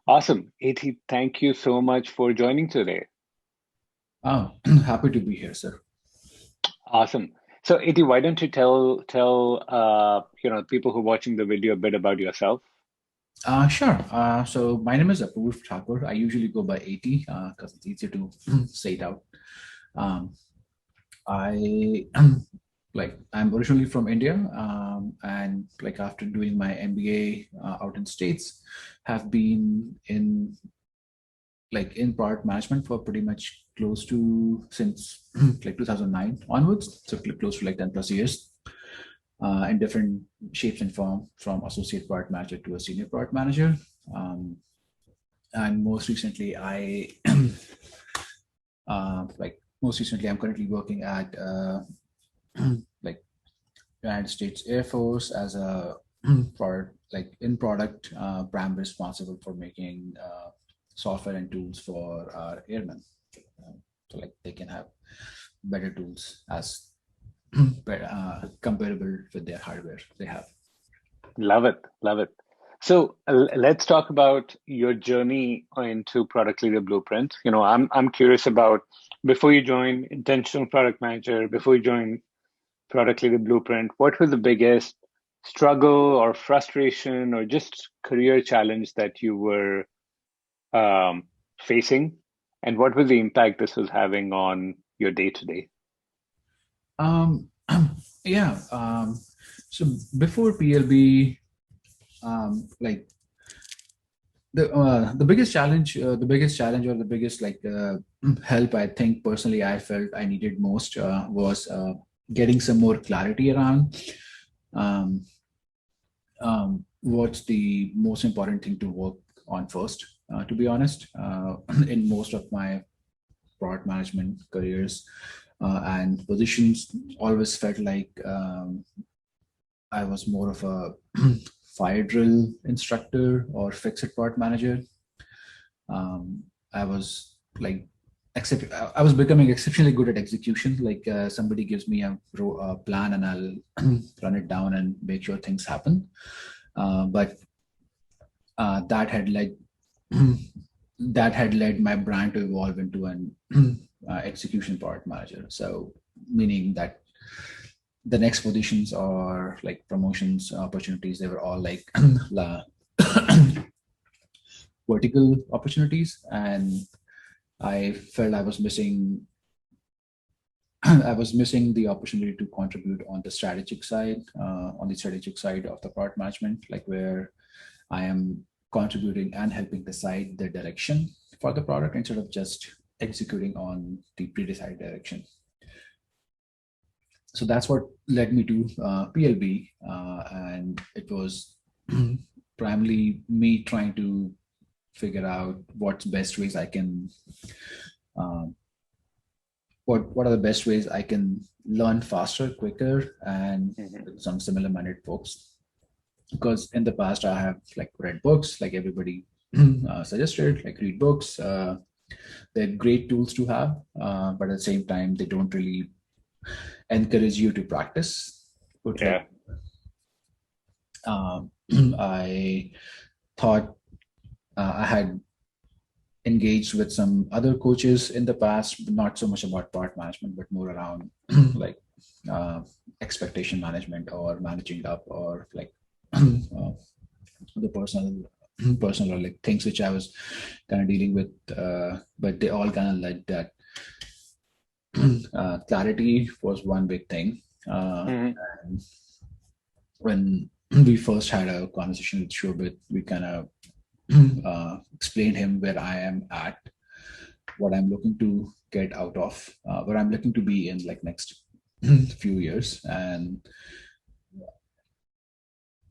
Awesome. Iti, thank you so much for joining today. Oh, happy to be here, sir. Awesome. So, Iti, why don't you tell people who are watching the video a bit about yourself? Sure. So my name is Apoorv Thakur. I usually go by AT because it's easier to say it out. Um, I I'm originally from India, and like after doing my MBA out in States, have been in product management for pretty much close to since like 2009 onwards, so close to like 10 plus years. In different shapes and form, from associate product manager to a senior product manager. Um, and most recently, I'm currently working at like United States Air Force as a product, like in product brand responsible for making software and tools for our airmen, so like they can have better tools as comparable with their hardware they have. Love it. Love it. So, let's talk about your journey into Product Leader Blueprint. I'm curious about before you joined Intentional Product Manager, before you joined Product Leader Blueprint, what was the biggest struggle or frustration or just career challenge that you were um, facing, and what was the impact this was having on your day to day? Um, yeah. So before PLB, like the biggest challenge or the biggest help I think personally I felt I needed most was getting some more clarity around um, what's the most important thing to work on first. To be honest, in most of my product management careers and positions, always felt like I was more of a fire drill instructor or fix-it part manager. I was like, except I was becoming exceptionally good at execution. Like somebody gives me a plan and I'll run it down and make sure things happen. But that had led that had led my brand to evolve into an execution product manager. So meaning that the next positions or like promotions opportunities, they were all like vertical opportunities, and I felt I was missing the opportunity to contribute on the strategic side of the product management, like where I am contributing and helping decide the direction for the product instead of just executing on the pre-decided direction. So that's what led me to PLB, and it was primarily me trying to figure out what's best ways I can, um, what are the best ways I can learn faster, quicker, and Mhm. with some similar-minded folks. Because in the past I have like read books, like everybody suggested, like read books. They're great tools to have, but at the same time they don't really encourage you to practice. But like Yeah. um, I thought I had engaged with some other coaches in the past, but not so much about part management, but more around like uh, expectation management or managing up or like the personal like things which I was kind of dealing with, but they all kind of led that clarity was one big thing. Mhm. And when we first had a conversation with Shobit, we kind of explained him where I am at, what I'm looking to get out of, where I'm looking to be in like next few years, and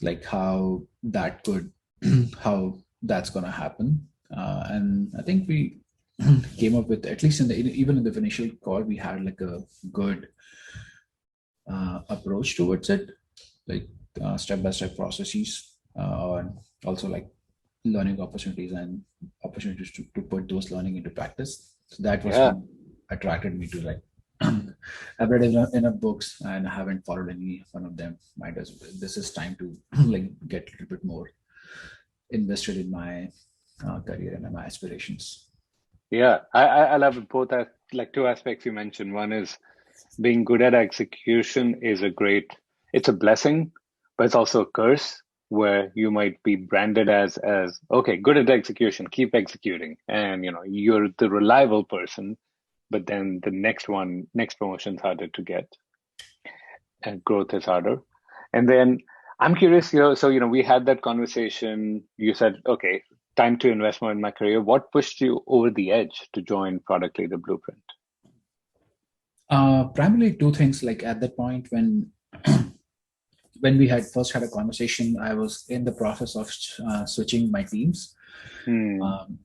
like how that could, how that's gonna happen. And I think we came up with, at least in the even in the initial call, we had like a good approach towards it, like step by step processes, and also like learning opportunities and opportunities to put those learning into practice. So that was Yeah. what attracted me to like I've read enough books and I haven't followed any one of them. Might as well. This is time to like get a little bit more invested in my career and my aspirations. Yeah, I love it both as like two aspects you mentioned. One is being good at execution is a great, it's a blessing, but it's also a curse where you might be branded as okay, good at execution, keep executing, and you're the reliable person, but then the next promotion's harder to get, and growth is harder. And then I'm curious, so we had that conversation. You said, okay, time to invest more in my career. What pushed you over the edge to join Product Leader Blueprint? Primarily two things. Like at that point when we had first had a conversation, I was in the process of switching my teams. Hmm. Um,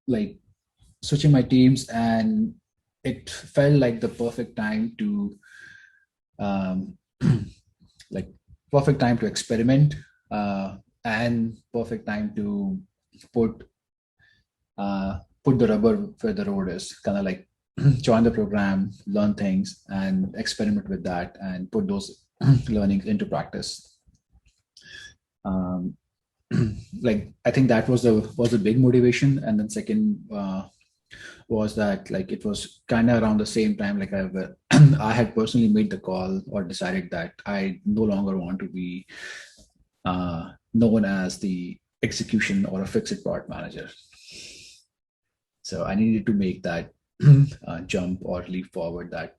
like switching my teams, and it felt like the perfect time to um, like perfect time to experiment, and perfect time to put put the rubber where the road is, kind of like join the program, learn things, and experiment with that, and put those learnings into practice. Um, like I think that was the big motivation, and then second was that like it was kind of around the same time like I had personally made the call or decided that I no longer want to be known as the execution or a fix it product manager. So I needed to make that jump or leap forward, that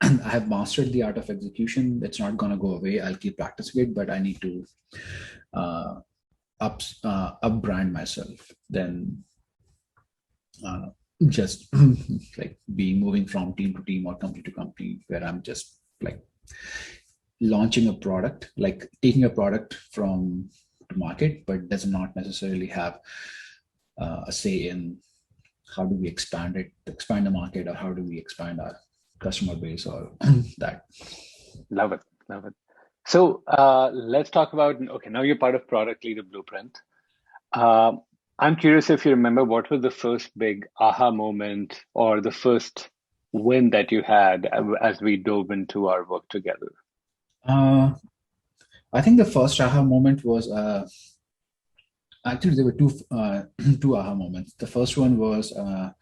I have mastered the art of execution. It's not going to go away. I'll keep practicing it, but I need to uh, up brand myself. Then uh, just like being moving from team to team or company to company, where I'm just like launching a product, like taking a product from the market, but does not necessarily have a say in how do we expand the market, or how do we expand our customer base, or that. Love it. Love it. So let's talk about, okay, now you're part of Product Leader Blueprint. I'm curious if you remember what was the first big aha moment or the first win that you had as we dove into our work together. Uh, I think the first aha moment was actually there were two aha moments. The first one was the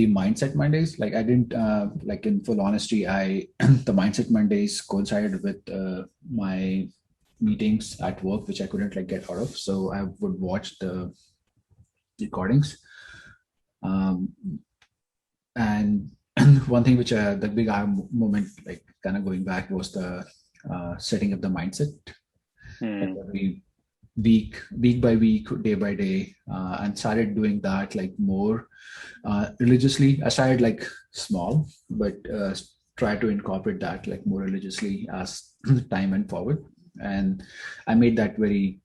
mindset Mondays. Like I didn't like in full honesty, I the mindset Mondays coincided with my meetings at work, which I couldn't like get out of. So I would watch the recordings. Um, and one thing which the big aha moment, like kind of going back, was the setting up the mindset. Like Hmm. every week by week, day by day, and started doing that like more religiously. I started like small, but try to incorporate that like more religiously as time went forward. And I made that very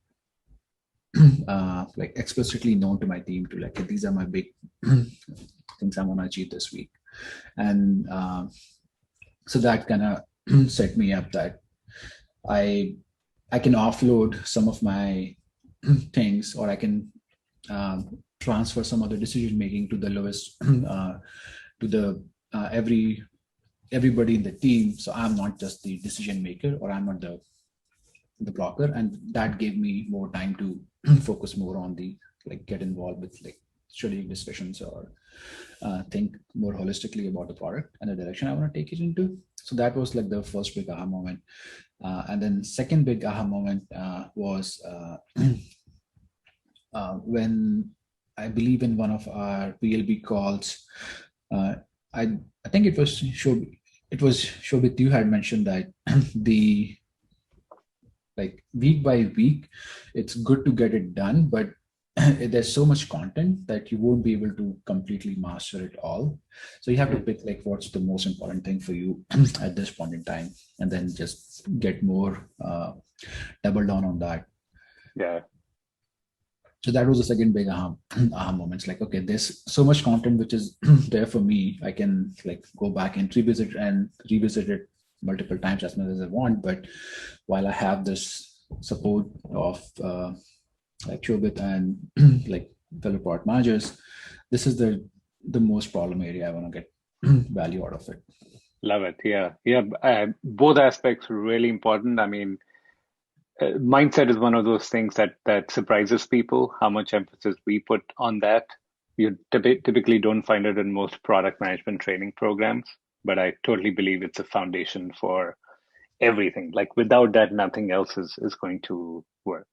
like explicitly known to my team to like, hey, these are my big things I want to achieve this week. And so that kind of set me up that I I can offload some of my things, or I can transfer some of the decision making to the lowest to the everybody in the team. So I'm not just the decision maker, or I'm not the blocker, and that gave me more time to focus more on the like get involved with like strategic discussions, or think more holistically about the product and the direction I want to take it into. So that was like the first big aha moment. And then second big aha moment was when I believe in one of our PLB calls, uh, I I think it was Shobit, you had mentioned that the like week by week, it's good to get it done, but there's so much content that you won't be able to completely master it all. So you have to Hmm. pick like what's the most important thing for you at this point in time, and then just get more double down on that. Yeah. So that was the second big aha moments. Like, okay, there's so much content which is there for me. I can like go back and revisit it multiple times as much as I want. But while I have this support of like Shobit and like fellow product managers, this is the most problem area I want to get value out of it. Love it. Yeah. Yeah. Both aspects really important. I mean, mindset is one of those things that surprises people, how much emphasis we put on that. You typically don't find it in most product management training programs, but I totally believe it's a foundation for everything. Like without that, nothing else is going to work.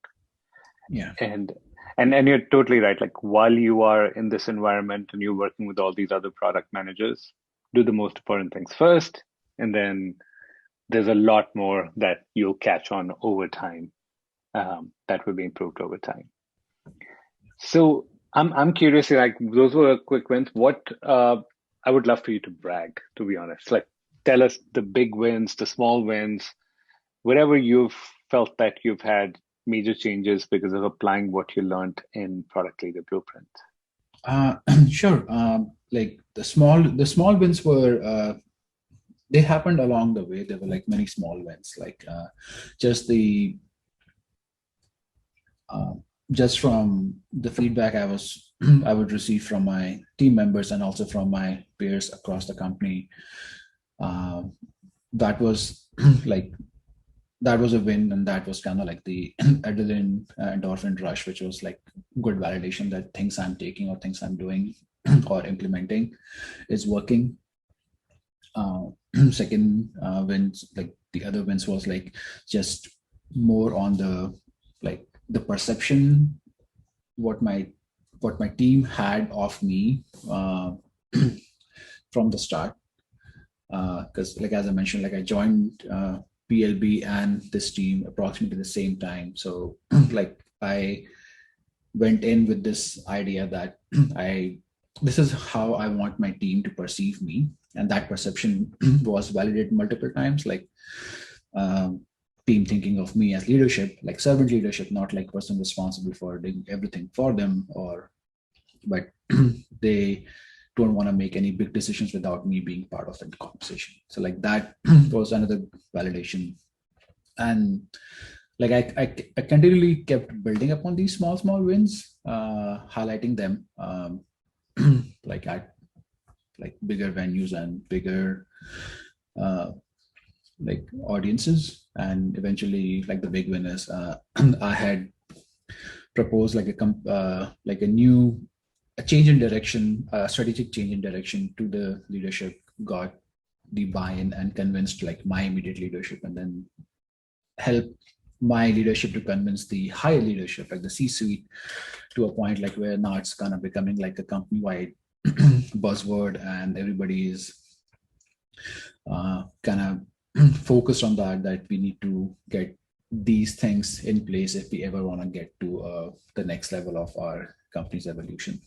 Yeah. And and you're totally right. Like while you are in this environment and you're working with all these other product managers, do the most important things first, and then there's a lot more that you'll catch on over time, that will be improved over time. So I'm curious, like those were quick wins. What I would love for you to brag, to be honest. Like tell us the big wins, the small wins, wherever you've felt that you've had major changes because of applying what you learned in Product Leader Blueprint. Sure. Like the small wins were they happened along the way. There were like many small wins, like just the uh, just from the feedback I would receive from my team members and also from my peers across the company. Uh, that was like that was a win, and that was kind of like the adrenaline endorphin rush, which was like good validation that things I'm taking or things I'm doing or implementing is working. Second wins, like the other wins, was like just more on the like the perception what my team had of me from the start. Because like as I mentioned, like I joined PLB and this team approximately the same time. So like I went in with this idea that I this is how I want my team to perceive me, and that perception was validated multiple times. Like um, team thinking of me as leadership, like servant leadership, not like person responsible for doing everything for them, or but they don't want to make any big decisions without me being part of the conversation. So like that was another validation. And like I continually kept building upon these small wins, highlighting them like at like bigger venues and bigger uh, like audiences. And eventually like the big winners, I had proposed like like a change in direction, a strategic change in direction to the leadership, got the buy-in and convinced like my immediate leadership, and then help my leadership to convince the higher leadership, like the C-suite, to a point like where now it's kind of becoming like a company-wide buzzword, and everybody is kind of focused on that we need to get these things in place if we ever want to get to the next level of our company's evolution.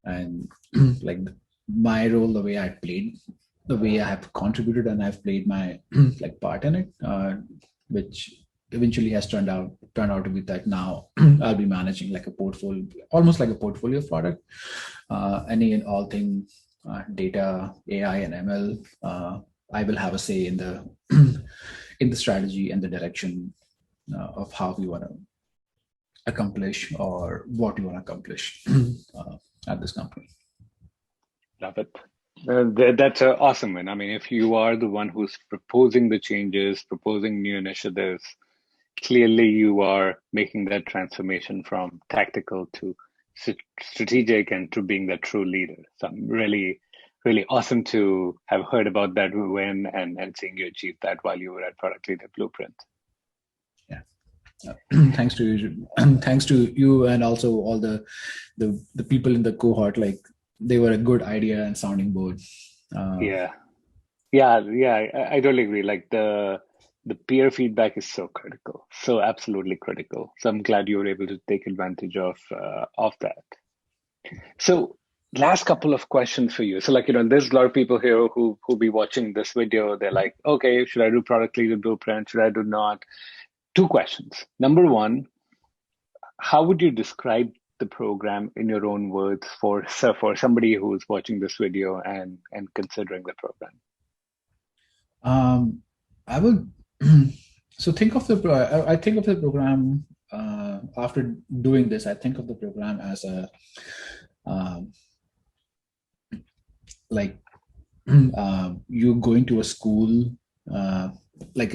And like my role, the way I played, the way I have contributed and I've played my like part in it, which eventually has turned out to be that now I'll be managing like a portfolio, almost like a portfolio of product, any and all thing data, AI, and ML. I will have a say in the in the strategy and the direction of how we want to accomplish or what we want to accomplish at this company. Love it. That's awesome. And I mean, if you are the one who's proposing the changes, proposing new initiatives, clearly you are making that transformation from tactical to strategic and to being the true leader. So I'm really, really awesome to have heard about that win and seeing you achieve that while you were at Product Leader Blueprint. Yeah. Thanks to you, thanks to you, and also all the people in the cohort. Like they were a good idea and sounding board. Yeah, I totally agree. Like the peer feedback is so critical, so absolutely critical. So I'm glad you were able to take advantage of that. So last couple of questions for you. So like, there's a lot of people here who be watching this video. They're like, okay, should I do Product Leader Blueprint? Should I do not? Two questions. Number one, how would you describe the program in your own words for somebody who's watching this video and considering the program? I would so think of I think of the program after doing this. I think of the program as a um, like you going to a school, like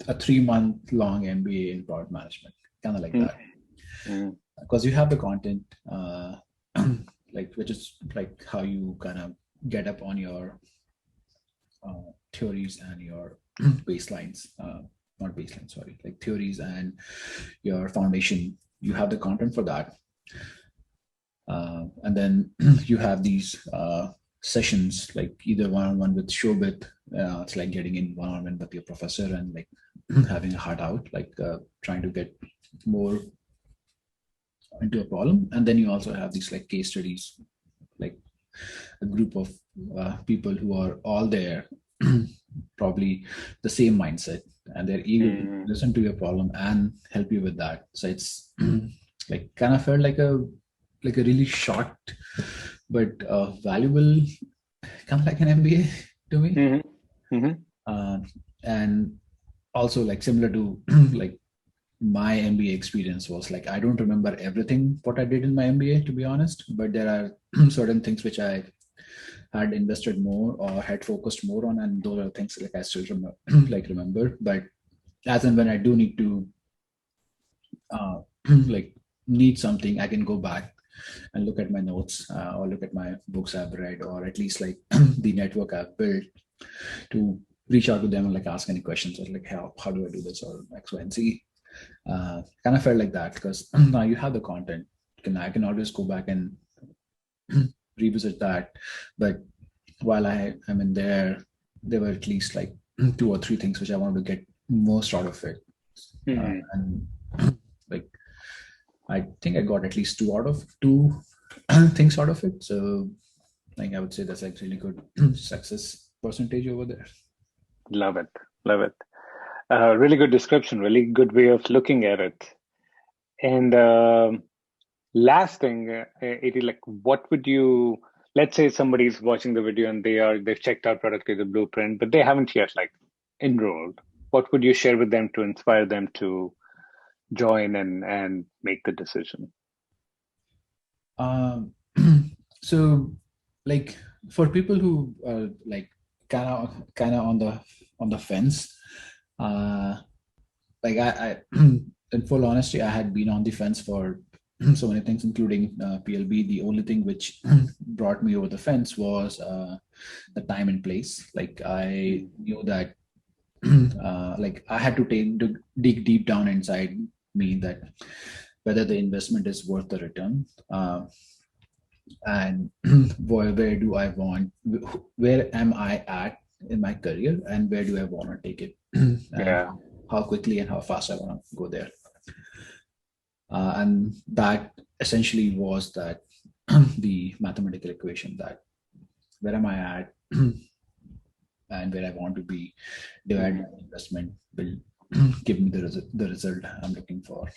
a 3 month long MBA in product management, kind of like that. Mm. Because you have the content, like which is like how you kind of get up on your theories and your baselines, not baseline, sorry, like theories and your foundation. You have the content for that. And then you have these sessions, like either one-on-one with Shobit. It's like getting in one-on-one with your professor and like having a heart out, like trying to get more into a problem. And then you also have these like case studies, like a group of people who are all there, probably the same mindset, and they're eager to listen to your problem and help you with that. So it's like kind of felt like a really short but valuable, kind of like an MBA to me. Mm-hmm. Mm-hmm. And also like similar to like my MBA experience was like, I don't remember everything what I did in my MBA, to be honest, but there are certain things which I had invested more or had focused more on, and those are things like I still remember, remember. But as and when I do need to like need something, I can go back and look at my notes or look at my books I've read, or at least like the network I've built to reach out to them and like ask any questions or like how do I do this or X, Y, and Z. Kind of felt like that because now you have the content. I can always go back and revisit that. But while I am in there were at least like 2 or 3 things which I wanted to get most out of it. And like I think I got at least 2 things out of it. So like I would say that's like really good success percentage over there. Love it. Love it. Really good description, really good way of looking at it. And last thing, it like, what would you, let's say somebody's watching the video and they've checked out Product Leader Blueprint, but they haven't yet like enrolled. What would you share with them to inspire them to join and make the decision? So like for people who are like kind of on the fence, like I in full honesty, I had been on the fence for so many things, including PLB. The only thing which brought me over the fence was the time and place. Like I knew that like I had to dig deep down inside me that whether the investment is worth the return, and where am I at in my career, and where do I want to take it, and Yeah. how quickly and how fast I want to go there. And that essentially was that the mathematical equation that where am I at and where I want to be, divided by investment will give me the result I'm looking for.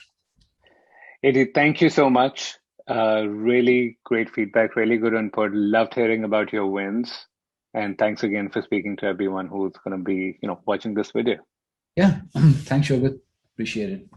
Eddie, thank you so much. Really great feedback, really good input. Loved hearing about your wins. And thanks again for speaking to everyone who's going to be, watching this video. Yeah, thanks, Shobit. Appreciate it.